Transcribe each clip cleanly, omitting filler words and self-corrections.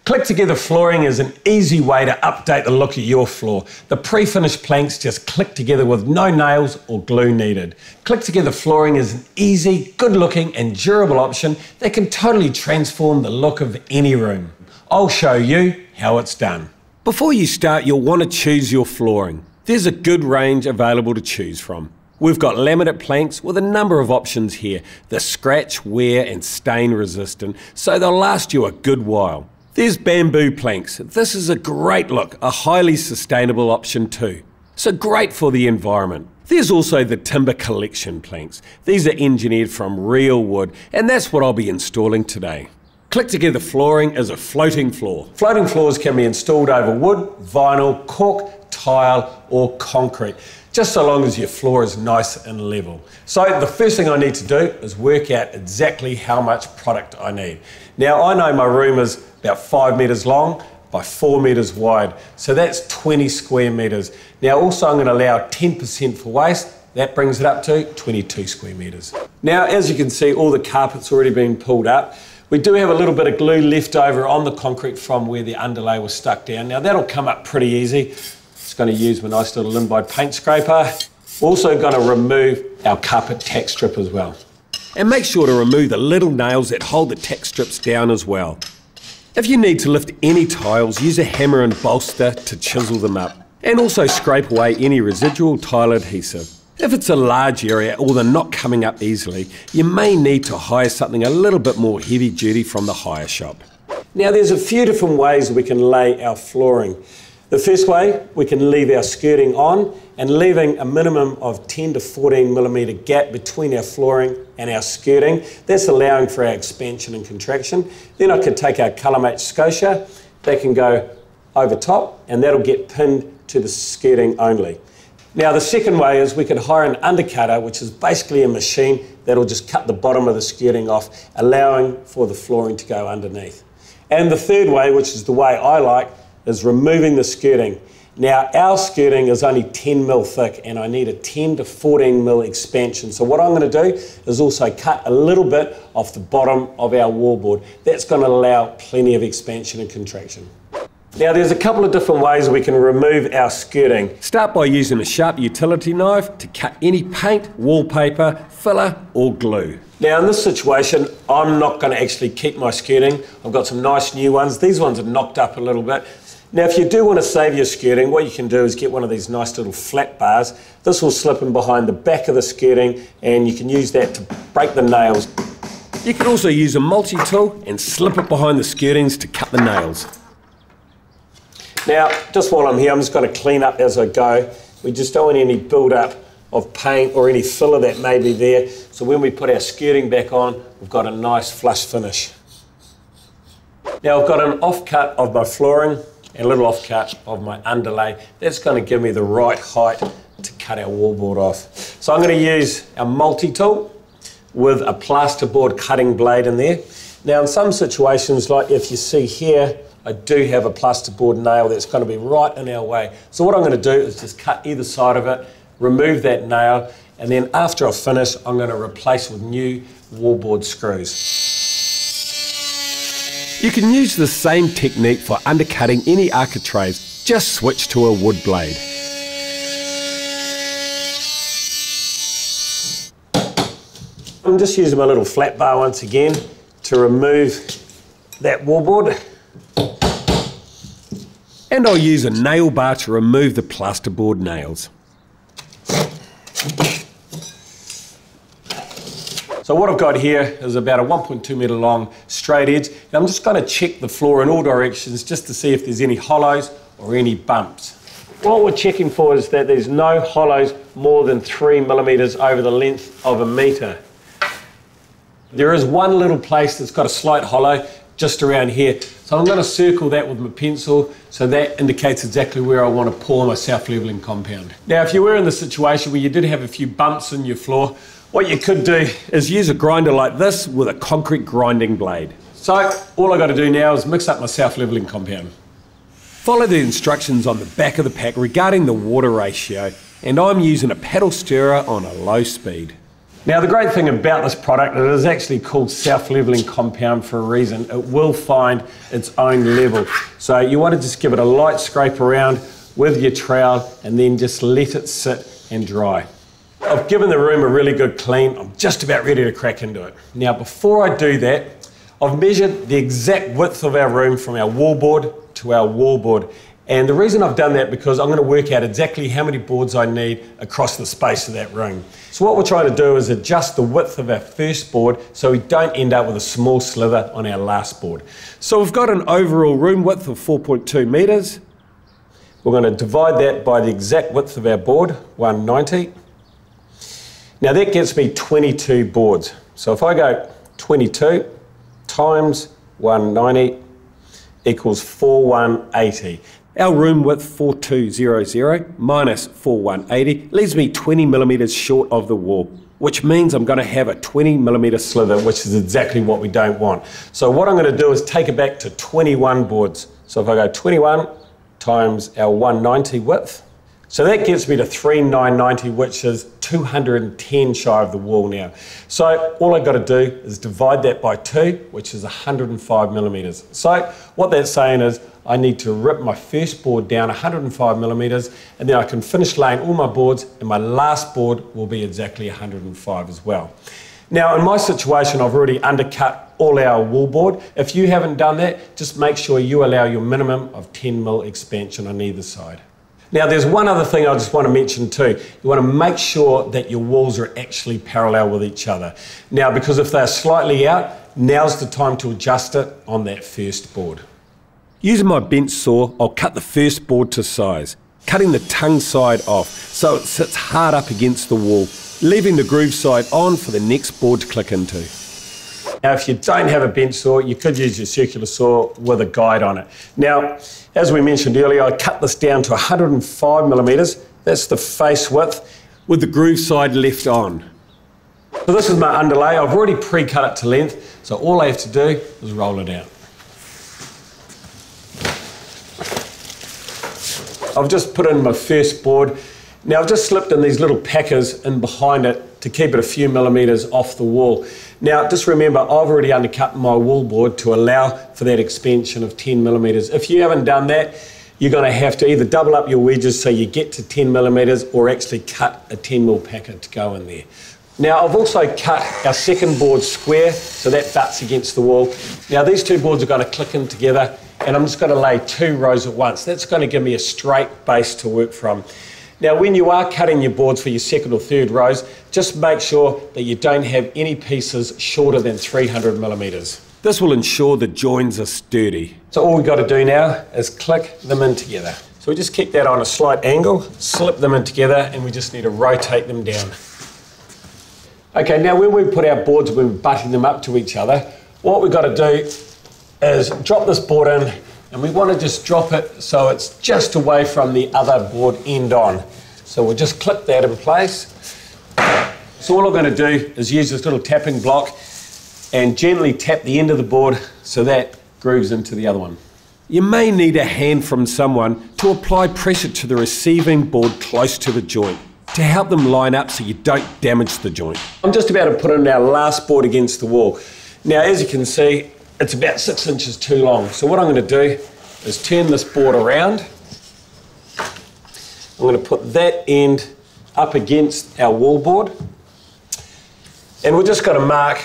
Click Together flooring is an easy way to update the look of your floor. The pre-finished planks just click together with no nails or glue needed. Click Together flooring is an easy, good-looking and durable option that can totally transform the look of any room. I'll show you how it's done. Before you start, you'll want to choose your flooring. There's a good range available to choose from. We've got laminate planks with a number of options here. They're scratch, wear and stain resistant, so they'll last you a good while. There's bamboo planks. This is a great look, a highly sustainable option too. So great for the environment. There's also the timber collection planks. These are engineered from real wood, and that's what I'll be installing today. Click Together flooring is a floating floor. Floating floors can be installed over wood, vinyl, cork, tile or concrete, just so long as your floor is nice and level. So the first thing I need to do is work out exactly how much product I need. Now I know my room is about 5 metres long by 4 metres wide, so that's 20 square metres. Now also I'm going to allow 10% for waste. That brings it up to 22 square metres. Now as you can see, all the carpet's already been pulled up. We do have a little bit of glue left over on the concrete from where the underlay was stuck down. Now that'll come up pretty easy. Just going to use my nice little Limbide paint scraper. Also going to remove our carpet tack strip as well. And make sure to remove the little nails that hold the tack strips down as well. If you need to lift any tiles, use a hammer and bolster to chisel them up. And also scrape away any residual tile adhesive. If it's a large area or they're not coming up easily, you may need to hire something a little bit more heavy duty from the hire shop. Now there's a few different ways we can lay our flooring. The first way, we can leave our skirting on and leaving a minimum of 10 to 14 millimetre gap between our flooring and our skirting. That's allowing for our expansion and contraction. Then I could take our ColourMatch Scotia, that can go over top and that'll get pinned to the skirting only. Now the second way is we could hire an undercutter, which is basically a machine that'll just cut the bottom of the skirting off, allowing for the flooring to go underneath. And the third way, which is the way I like, is removing the skirting. Now our skirting is only 10 mil thick and I need a 10 to 14 mil expansion. So what I'm going to do is also cut a little bit off the bottom of our wallboard. That's going to allow plenty of expansion and contraction. Now there's a couple of different ways we can remove our skirting. Start by using a sharp utility knife to cut any paint, wallpaper, filler or glue. Now in this situation, I'm not going to actually keep my skirting. I've got some nice new ones. These ones are knocked up a little bit. Now if you do want to save your skirting, what you can do is get one of these nice little flat bars. This will slip in behind the back of the skirting and you can use that to break the nails. You can also use a multi-tool and slip it behind the skirtings to cut the nails. Now, just while I'm here, I'm just going to clean up as I go. We just don't want any build-up of paint or any filler that may be there. So when we put our skirting back on, we've got a nice flush finish. Now I've got an offcut of my flooring and a little offcut of my underlay. That's going to give me the right height to cut our wallboard off. So I'm going to use our multi-tool with a plasterboard cutting blade in there. Now in some situations, like if you see here, I do have a plasterboard nail that's going to be right in our way. So what I'm going to do is just cut either side of it, remove that nail, and then after I finish, I'm going to replace with new wallboard screws. You can use the same technique for undercutting any architraves. Just switch to a wood blade. I'm just using my little flat bar once again to remove that wallboard. And I'll use a nail bar to remove the plasterboard nails. So what I've got here is about a 1.2 metre long straight edge. And I'm just going to check the floor in all directions just to see if there's any hollows or any bumps. What we're checking for is that there's no hollows more than 3 millimetres over the length of a metre. There is one little place that's got a slight hollow just around here. So I'm going to circle that with my pencil so that indicates exactly where I want to pour my self-leveling compound. Now if you were in the situation where you did have a few bumps in your floor, what you could do is use a grinder like this with a concrete grinding blade. So all I got to do now is mix up my self-leveling compound. Follow the instructions on the back of the pack regarding the water ratio, and I'm using a paddle stirrer on a low speed. Now the great thing about this product, it is actually called self-leveling compound for a reason. It will find its own level. So you want to just give it a light scrape around with your trowel and then just let it sit and dry. I've given the room a really good clean. I'm just about ready to crack into it. Now before I do that, I've measured the exact width of our room from our wallboard to our wallboard. And the reason I've done that because I'm going to work out exactly how many boards I need across the space of that room. So what we're trying to do is adjust the width of our first board so we don't end up with a small slither on our last board. So we've got an overall room width of 4.2 metres. We're going to divide that by the exact width of our board, 190. Now that gets me 22 boards. So if I go 22 times 190 equals 4180. Our room width 4200 minus 4180 leaves me 20 millimetres short of the wall, which means I'm going to have a 20 millimetre slither, which is exactly what we don't want. So what I'm going to do is take it back to 21 boards. So if I go 21 times our 190 width, so that gets me to 3990, which is 210 shy of the wall now. So all I've got to do is divide that by 2, which is 105 millimetres. So what that's saying is I need to rip my first board down 105 millimetres, and then I can finish laying all my boards, and my last board will be exactly 105 as well. Now in my situation, I've already undercut all our wallboard. If you haven't done that, just make sure you allow your minimum of 10 mil expansion on either side. Now there's one other thing I just want to mention too. You want to make sure that your walls are actually parallel with each other. Now because if they're slightly out, now's the time to adjust it on that first board. Using my bench saw, I'll cut the first board to size, cutting the tongue side off so it sits hard up against the wall, leaving the groove side on for the next board to click into. Now if you don't have a bench saw, you could use your circular saw with a guide on it. Now, as we mentioned earlier, I cut this down to 105 millimetres. That's the face width with the groove side left on. So this is my underlay. I've already pre-cut it to length, so all I have to do is roll it out. I've just put in my first board. Now I've just slipped in these little packers in behind it to keep it a few millimetres off the wall. Now just remember, I've already undercut my wallboard to allow for that expansion of 10 millimetres. If you haven't done that, you're going to have to either double up your wedges so you get to 10 millimetres or actually cut a 10 mil packer to go in there. Now I've also cut our second board square so that butts against the wall. Now these two boards are going to click in together and I'm just going to lay 2 rows at once. That's going to give me a straight base to work from. Now when you are cutting your boards for your second or third rows, just make sure that you don't have any pieces shorter than 300 millimetres. This will ensure the joins are sturdy. So all we've got to do now is click them in together. So we just keep that on a slight angle, slip them in together, and we just need to rotate them down. Okay, now when we put our boards, we're butting them up to each other, what we've got to do is drop this board in, and we want to just drop it so it's just away from the other board end on. So we'll just clip that in place. So all I'm going to do is use this little tapping block and gently tap the end of the board so that grooves into the other one. You may need a hand from someone to apply pressure to the receiving board close to the joint to help them line up so you don't damage the joint. I'm just about to put in our last board against the wall. Now as you can see, it's about 6 inches too long. So what I'm going to do is turn this board around. I'm going to put that end up against our wallboard. And we're just going to mark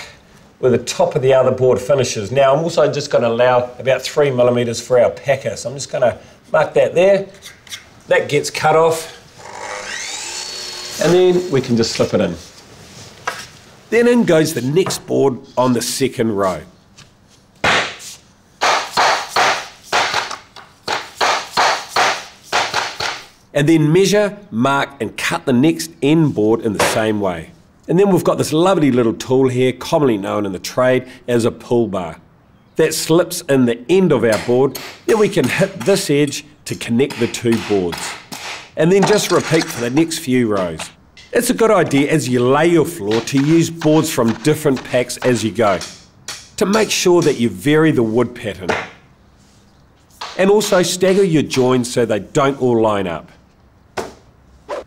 where the top of the other board finishes. Now I'm also just going to allow about 3 millimetres for our packer. So I'm just going to mark that there. That gets cut off. And then we can just slip it in. Then in goes the next board on the second row. And then measure, mark and cut the next end board in the same way. And then we've got this lovely little tool here, commonly known in the trade as a pull bar. That slips in the end of our board, then we can hit this edge to connect the 2 boards. And then just repeat for the next few rows. It's a good idea as you lay your floor to use boards from different packs as you go, to make sure that you vary the wood pattern. And also stagger your joins so they don't all line up.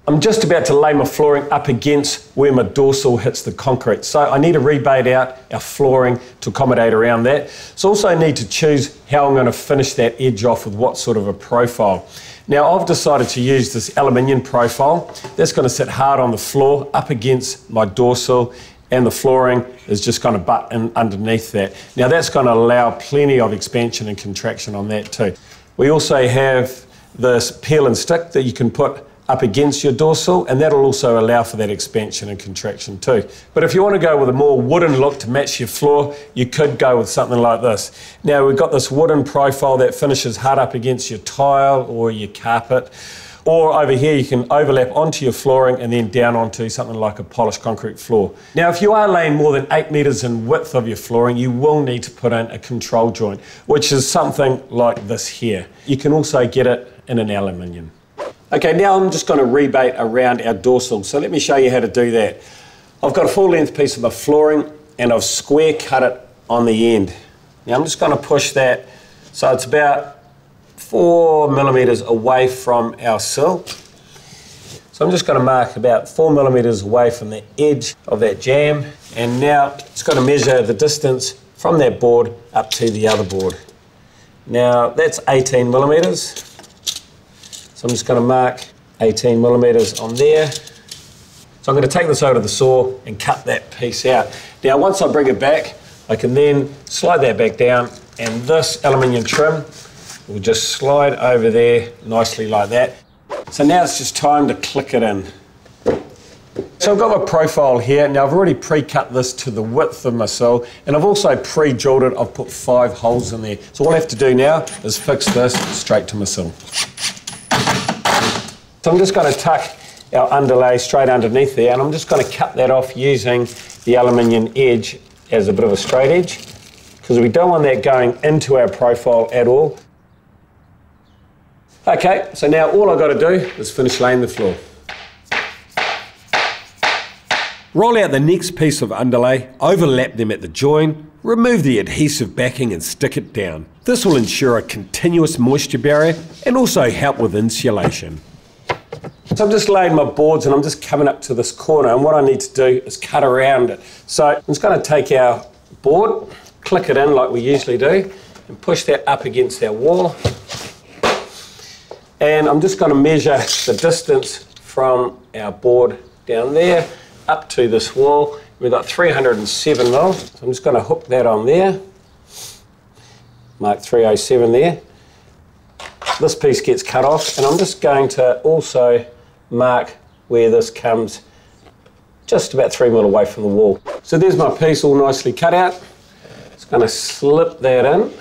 I'm just about to lay my flooring up against where my dorsal hits the concrete. So I need to rebate out our flooring to accommodate around that. So also I need to choose how I'm going to finish that edge off with what sort of a profile. Now I've decided to use this aluminium profile. That's going to sit hard on the floor up against my dorsal, and the flooring is just going to butt in underneath that. Now that's going to allow plenty of expansion and contraction on that too. We also have this peel and stick that you can put up against your dorsal, and that'll also allow for that expansion and contraction too. But if you want to go with a more wooden look to match your floor, you could go with something like this. Now we've got this wooden profile that finishes hard up against your tile or your carpet, or over here you can overlap onto your flooring and then down onto something like a polished concrete floor. Now if you are laying more than 8 metres in width of your flooring, you will need to put in a control joint, which is something like this here. You can also get it in an aluminium. Okay, now I'm just going to rebate around our dorsal, so let me show you how to do that. I've got a full length piece of the flooring and I've square cut it on the end. Now I'm just going to push that so it's about 4 millimetres away from our sill. So I'm just going to mark about 4 millimetres away from the edge of that jamb, and now it's going to measure the distance from that board up to the other board. Now that's 18 millimetres. So I'm just going to mark 18 millimetres on there. So I'm going to take this over to the saw and cut that piece out. Now once I bring it back, I can then slide that back down, and this aluminium trim will just slide over there nicely like that. So now it's just time to click it in. So I've got my profile here. Now I've already pre-cut this to the width of my sill, and I've also pre-drilled it. I've put 5 holes in there. So all I have to do now is fix this straight to my sill. So I'm just going to tuck our underlay straight underneath there, and I'm just going to cut that off using the aluminium edge as a bit of a straight edge, because we don't want that going into our profile at all. Okay, so now all I've got to do is finish laying the floor. Roll out the next piece of underlay, overlap them at the join, remove the adhesive backing and stick it down. This will ensure a continuous moisture barrier and also help with insulation. So I've just laid my boards and I'm just coming up to this corner, and what I need to do is cut around it. So I'm just going to take our board, click it in like we usually do, and push that up against our wall. And I'm just going to measure the distance from our board down there up to this wall. We've got 307 mil, so I'm just going to hook that on there. Mark 307 there. This piece gets cut off, and I'm just going to also mark where this comes just about 3 mil away from the wall. So there's my piece all nicely cut out. Just going to slip that in,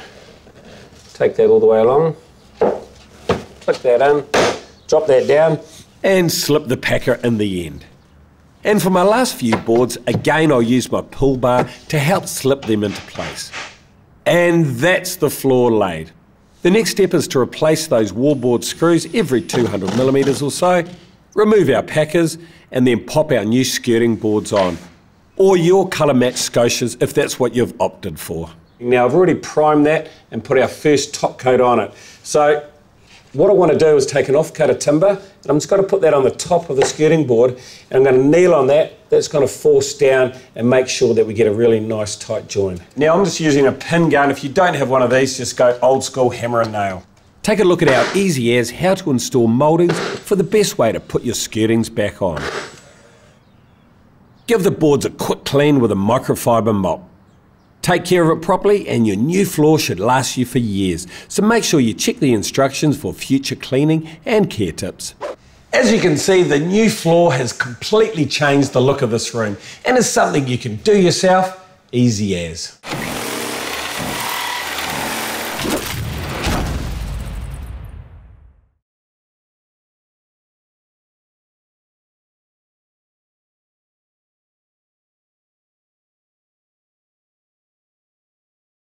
take that all the way along, click that in, drop that down, and slip the packer in the end. And for my last few boards, again I'll use my pull bar to help slip them into place. And that's the floor laid. The next step is to replace those wallboard screws every 200 millimetres or so, remove our packers, and then pop our new skirting boards on. Or your colour match scotias if that's what you've opted for. Now I've already primed that and put our first top coat on it. So what I want to do is take an off-cut of timber, and I'm just going to put that on the top of the skirting board, and I'm going to kneel on that. That's going to force down and make sure that we get a really nice tight join. Now I'm just using a pin gun. If you don't have one of these, just go old school hammer and nail. Take a look at our easy as how to install mouldings for the best way to put your skirtings back on. Give the boards a quick clean with a microfiber mop. Take care of it properly and your new floor should last you for years, so make sure you check the instructions for future cleaning and care tips. As you can see, the new floor has completely changed the look of this room, and is something you can do yourself, easy as.